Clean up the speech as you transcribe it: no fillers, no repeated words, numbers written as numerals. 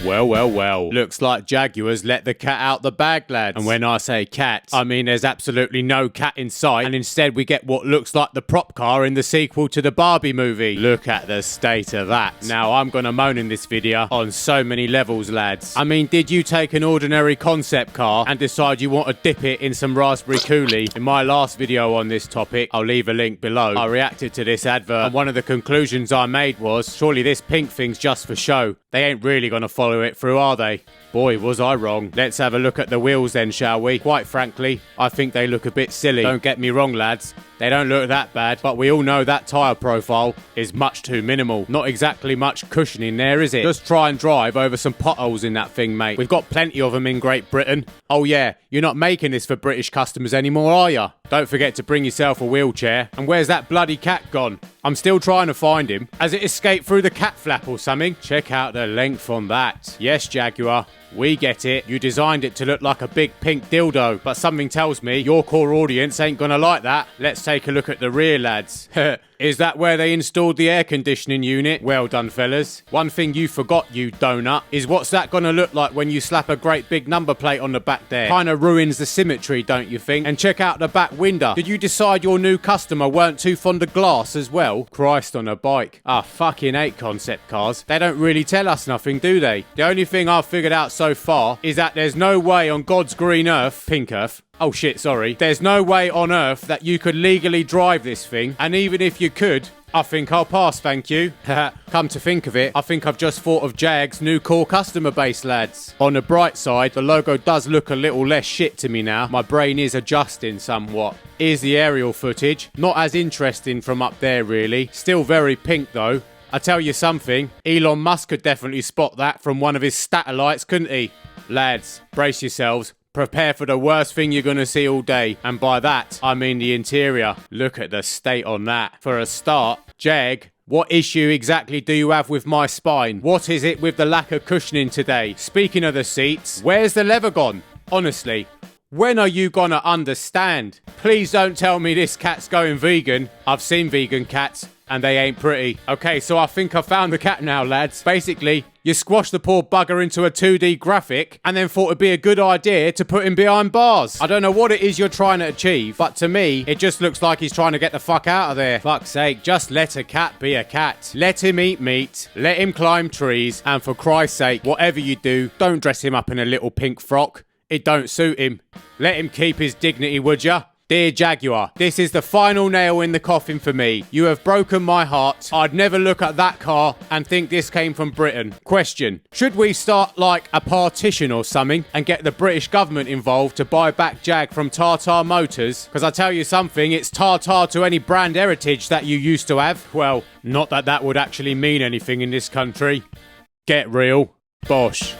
Well. Looks like Jaguar's let the cat out the bag, lads. And when I say cat, I mean there's absolutely no cat in sight, and instead we get what looks like the prop car in the sequel to the Barbie movie. Look at the state of that. Now, I'm gonna moan in this video on so many levels, lads. I mean, did you take an ordinary concept car and decide you want to dip it in some raspberry coulis? In my last video on this topic, I'll leave a link below, I reacted to this advert, and one of the conclusions I made was, surely this pink thing's just for show. They ain't really gonna follow it through, are they? Boy, was I wrong. Let's have a look at the wheels then, shall we? Quite frankly, I think they look a bit silly. Don't get me wrong, lads. They don't look that bad, but we all know that tyre profile is much too minimal. Not exactly much cushioning there, is it? Just try and drive over some potholes in that thing, mate. We've got plenty of them in Great Britain. Oh yeah, you're not making this for British customers anymore, are ya? Don't forget to bring yourself a wheelchair. And where's that bloody cat gone? I'm still trying to find him. Has it escaped through the cat flap or something? Check out the length on that. Yes, Jaguar. We get it. You designed it to look like a big pink dildo, but something tells me your core audience ain't gonna like that. Let's take a look at the rear, lads. Is that where they installed the air conditioning unit? Well done, fellas. One thing you forgot, you donut, is what's that gonna look like when you slap a great big number plate on the back there? Kinda ruins the symmetry, don't you think? And check out the back window. Did you decide your new customer weren't too fond of glass as well? Christ on a bike. I fucking hate concept cars. They don't really tell us nothing, do they? The only thing I've figured out so far is that there's no way on God's green earth, pink earth, oh shit, sorry. There's no way on earth that you could legally drive this thing. And even if you could, I think I'll pass, thank you. Come to think of it, I think I've just thought of Jag's new core customer base, lads. On the bright side, the logo does look a little less shit to me now. My brain is adjusting somewhat. Here's the aerial footage. Not as interesting from up there, really. Still very pink, though. I tell you something, Elon Musk could definitely spot that from one of his satellites, couldn't he? Lads, brace yourselves. Prepare for the worst thing you're going to see all day. And by that, I mean the interior. Look at the state on that. For a start, Jag, what issue exactly do you have with my spine? What is it with the lack of cushioning today? Speaking of the seats, where's the leather gone? Honestly, when are you gonna understand? Please don't tell me this cat's going vegan. I've seen vegan cats, and they ain't pretty. Okay, so I think I found the cat now, lads. Basically, you squashed the poor bugger into a 2D graphic and then thought it'd be a good idea to put him behind bars. I don't know what it is you're trying to achieve, but to me, it just looks like he's trying to get the fuck out of there. Fuck's sake, just let a cat be a cat. Let him eat meat, let him climb trees, and for Christ's sake, whatever you do, don't dress him up in a little pink frock. It don't suit him. Let him keep his dignity, would ya? Dear Jaguar, this is the final nail in the coffin for me. You have broken my heart. I'd never look at that car and think this came from Britain. Question, should we start like a partition or something and get the British government involved to buy back Jag from Tata Motors? Because I tell you something, it's Tata to any brand heritage that you used to have. Well, not that that would actually mean anything in this country. Get real. Bosh.